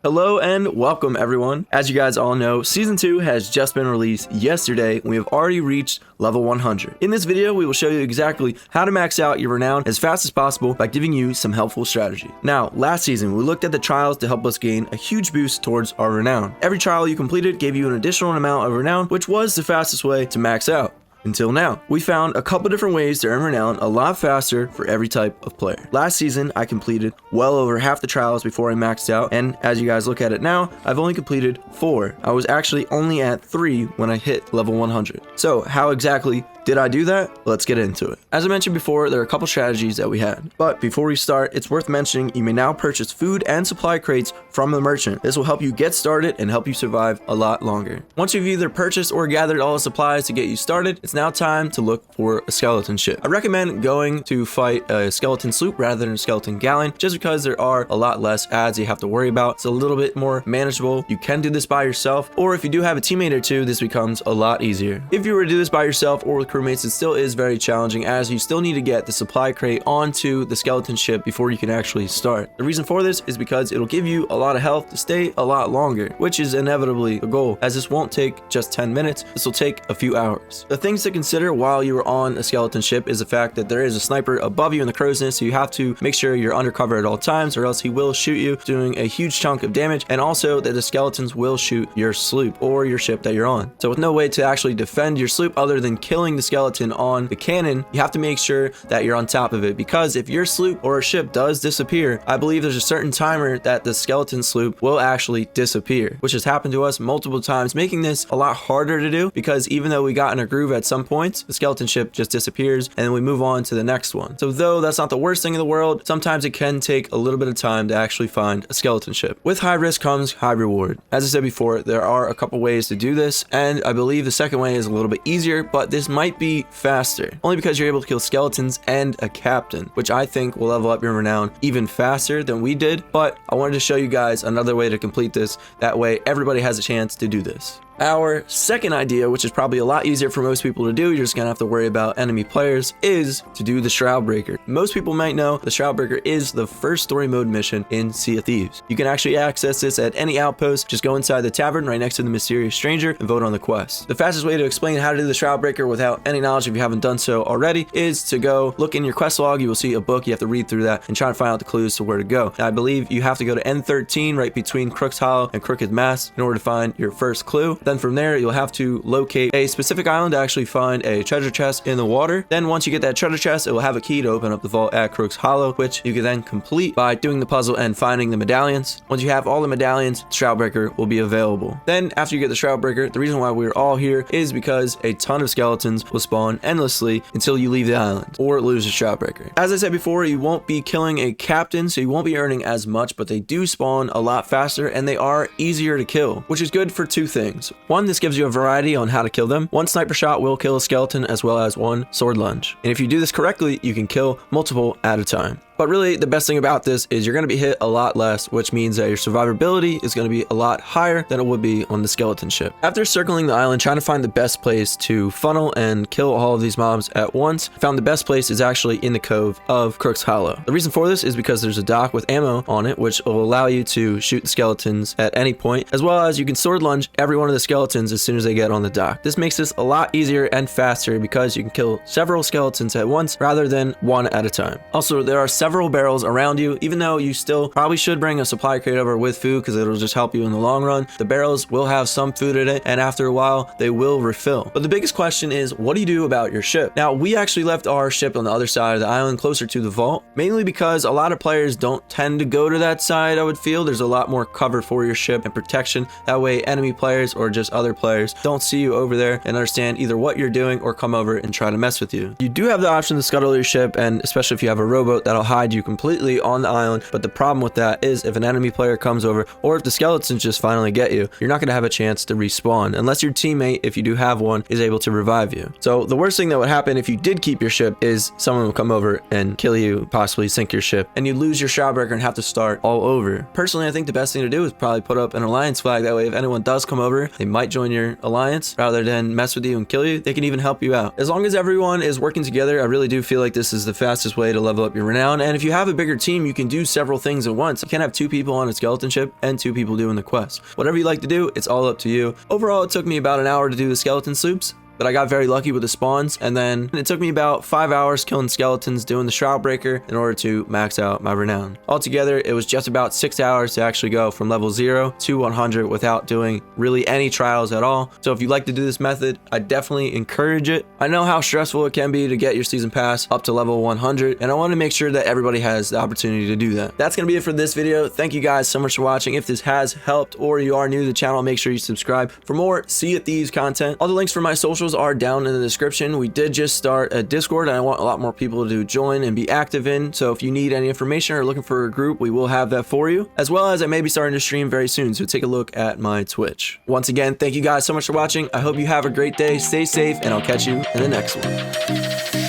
Hello and welcome everyone. As you guys all know, Season 2 has just been released yesterday and we have already reached level 100. In this video, we will show you exactly how to max out your Renown as fast as possible by giving you some helpful strategy. Now, last season, we looked at the trials to help us gain a huge boost towards our Renown. Every trial you completed gave you an additional amount of Renown, which was the fastest way to max out. Until now, we found a couple different ways to earn Renown a lot faster for every type of player. Last season, I completed well over half the trials before I maxed out, and as you guys look at it now, I've only completed 4. I was actually only at 3 when I hit level 100. So how exactly did I do that? Let's get into it. As I mentioned before, there are a couple strategies that we had. But before we start, it's worth mentioning you may now purchase food and supply crates from the merchant. This will help you get started and help you survive a lot longer. Once you've either purchased or gathered all the supplies to get you started, it's now time to look for a skeleton ship. I recommend going to fight a skeleton sloop rather than a skeleton galleon, just because there are a lot less ads you have to worry about. It's a little bit more manageable. You can do this by yourself, or if you do have a teammate or two, this becomes a lot easier. If you were to do this by yourself or with crewmates, it still is very challenging, as you still need to get the supply crate onto the skeleton ship before you can actually start. The reason for this is because it'll give you a lot of health to stay a lot longer, which is inevitably the goal, as this won't take just 10 minutes, this will take a few hours. The things to consider while you are on a skeleton ship is the fact that there is a sniper above you in the crow's nest, so you have to make sure you're undercover at all times, or else he will shoot you, doing a huge chunk of damage, and also that the skeletons will shoot your sloop or your ship that you're on. So with no way to actually defend your sloop other than killing the skeleton on the cannon, you have to make sure that you're on top of it, because if your sloop or a ship does disappear, I believe there's a certain timer that the skeleton sloop will actually disappear, which has happened to us multiple times, making this a lot harder to do, because even though we got in a groove at some points, the skeleton ship just disappears and then we move on to the next one. So though that's not the worst thing in the world, sometimes it can take a little bit of time to actually find a skeleton ship. With high risk comes high reward. As I said before, there are a couple ways to do this, and I believe the second way is a little bit easier, but this might be faster, only because you're able to kill skeletons and a captain, which I think will level up your Renown even faster than we did. But I wanted to show you guys another way to complete this, that way everybody has a chance to do this. Our second idea, which is probably a lot easier for most people to do, you're just gonna have to worry about enemy players, is to do the Shroud Breaker. Most people might know the Shroud Breaker is the first story mode mission in Sea of Thieves. You can actually access this at any outpost. Just go inside the tavern right next to the mysterious stranger and vote on the quest. The fastest way to explain how to do the Shroud Breaker without any knowledge, if you haven't done so already, is to go look in your quest log. You will see a book. You have to read through that and try to find out the clues to where to go. I believe you have to go to N13 right between Crook's Hollow and Crooked Mass in order to find your first clue. Then from there, you'll have to locate a specific island to actually find a treasure chest in the water. Then once you get that treasure chest, it will have a key to open up the vault at Crook's Hollow, which you can then complete by doing the puzzle and finding the medallions. Once you have all the medallions, the Shroud Breaker will be available. Then after you get the Shroud Breaker, the reason why we're all here is because a ton of skeletons will spawn endlessly until you leave the island or lose the Shroud Breaker. As I said before, you won't be killing a captain, so you won't be earning as much, but they do spawn a lot faster and they are easier to kill, which is good for two things. One, this gives you a variety on how to kill them. One sniper shot will kill a skeleton, as well as one sword lunge. And if you do this correctly, you can kill multiple at a time. But really, the best thing about this is you're going to be hit a lot less, which means that your survivability is going to be a lot higher than it would be on the skeleton ship. After circling the island, trying to find the best place to funnel and kill all of these mobs at once, I found the best place is actually in the cove of Crook's Hollow. The reason for this is because there's a dock with ammo on it, which will allow you to shoot the skeletons at any point, as well as you can sword lunge every one of the skeletons as soon as they get on the dock. This makes this a lot easier and faster because you can kill several skeletons at once rather than one at a time. Also, there are several barrels around you. Even though you still probably should bring a supply crate over with food, because it'll just help you in the long run, the barrels will have some food in it, and after a while they will refill. But the biggest question is, what do you do about your ship? Now, we actually left our ship on the other side of the island, closer to the vault, mainly because a lot of players don't tend to go to that side. I would feel there's a lot more cover for your ship and protection. That way enemy players or just other players don't see you over there and understand either what you're doing or come over and try to mess with you. You do have the option to scuttle your ship, and especially if you have a rowboat, that'll hide you completely on the island. But the problem with that is if an enemy player comes over, or if the skeletons just finally get you, you're not going to have a chance to respawn unless your teammate, if you do have one, is able to revive you. So the worst thing that would happen if you did keep your ship is someone will come over and kill you, possibly sink your ship, and you lose your Shroud Breaker and have to start all over. Personally, I think the best thing to do is probably put up an alliance flag. That way if anyone does come over, they might join your alliance rather than mess with you and kill you. They can even help you out. As long as everyone is working together, I really do feel like this is the fastest way to level up your Renown. And if you have a bigger team, you can do several things at once. You can't have 2 people on a skeleton ship and 2 people doing the quest. Whatever you like to do, it's all up to you. Overall, it took me about an hour to do the skeleton sloops, but I got very lucky with the spawns, and then it took me about 5 hours killing skeletons doing the Shroud Breaker in order to max out my Renown. Altogether, it was just about 6 hours to actually go from level 0 to 100 without doing really any trials at all. So if you like to do this method, I definitely encourage it. I know how stressful it can be to get your season pass up to level 100, and I want to make sure that everybody has the opportunity to do that. That's going to be it for this video. Thank you guys so much for watching. If this has helped or you are new to the channel, make sure you subscribe for more Sea of Thieves content. All the links for my socials are down in the description. We did just start a Discord, and I want a lot more people to join and be active in. So if you need any information or looking for a group, we will have that for you, as well as I may be starting to stream very soon, so take a look at my Twitch. Once again, thank you guys so much for watching. I hope you have a great day, stay safe, and I'll catch you in the next one.